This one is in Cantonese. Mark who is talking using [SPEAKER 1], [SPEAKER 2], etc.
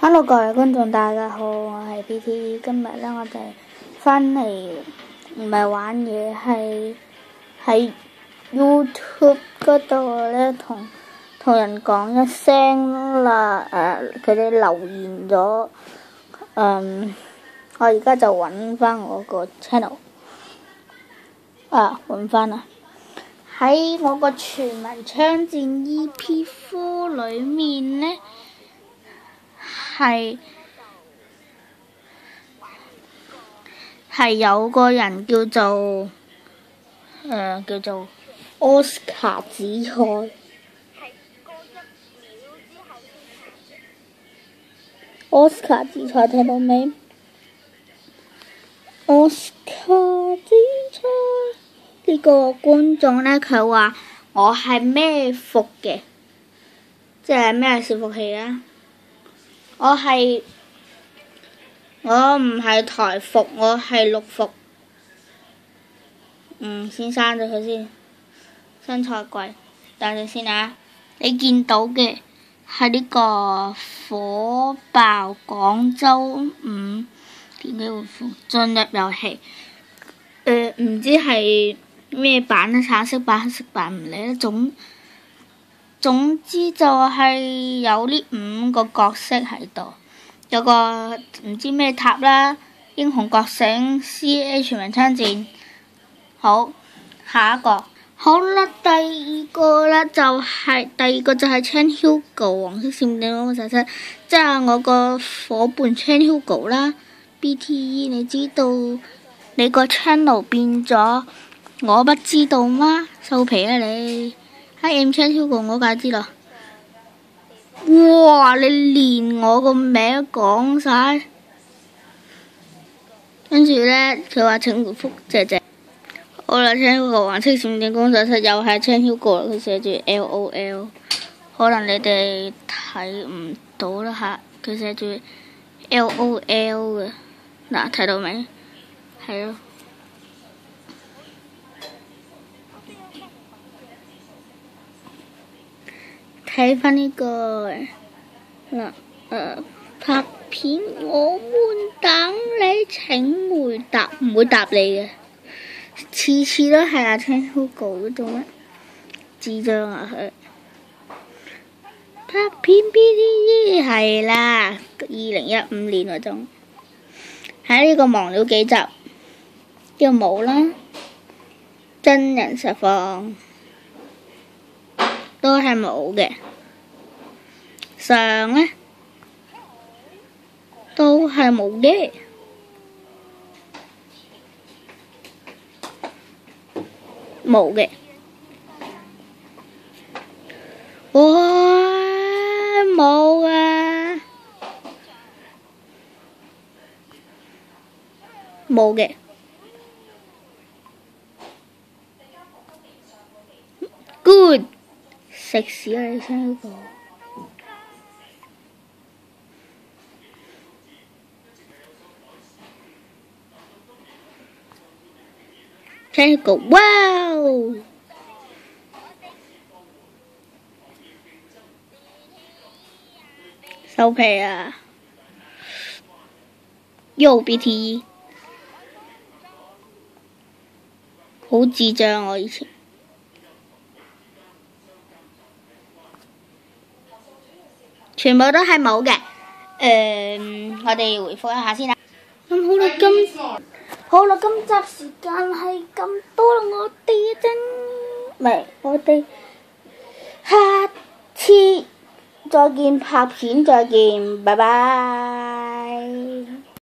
[SPEAKER 1] Hello 各位觀眾，大家好，我係 PT。今日咧，我哋翻嚟唔係玩嘢，係喺 YouTube 嗰度咧同人講一聲啦。佢哋留言咗，我而家就揾翻我個 channel，揾翻啦。喺我個全民槍戰 EP4 裏面咧。係有個人叫做奧斯卡紫菜，奧斯卡紫菜聽到未？奧斯卡紫菜呢個觀眾呢，佢話我係咩服嘅，即係咩伺服器啊？我唔係台服，我係綠服。先刪咗佢先，身材貴。等陣先啊！你見到嘅係呢個火爆廣州5點擊回復進入遊戲。唔知係咩版咧？橙色版、黑色版唔理啦。總之就係有呢5個角色喺度，有個唔知咩塔啦，英雄覺醒 CA 全民槍戰。好，下一個。好啦，第二個就係 Chan Hugo 黃色閃電嗰個仔仔，即係我個伙伴 Chan Hugo 啦。BTE 你知道你個 channel 變咗，我不知道嗎？收皮啊你！喺 Chan Hugo 我梗係知啦。哇！你連我個名講晒，跟住呢，佢話請回覆謝謝。好啦，Chan Hugo 黃色閃電工作室又係 Chan Hugo，佢寫住 LOL， 可能你哋睇唔到啦吓，佢寫住 LOL 嘅，嗱睇到未？係咯。睇翻呢個拍片，我們等你請回答，唔會答你嘅，次次都係阿 Chan Hugo 嗰種咩智障啊佢。拍片 BTE 係啦，2015年嗰種，喺呢個忙了幾集，叫冇啦，真人實況。都係冇嘅，上呢都係冇嘅，冇嘅，哇冇啊，冇嘅。Good。食屎啊！你Chan Hugo，哇！收皮啊！又 BTE， 好智障我以前。全部都係冇嘅，我哋回覆一下先啦。咁好啦，今集時間係咁多啦，我哋下次再見，拍片再見，拜拜。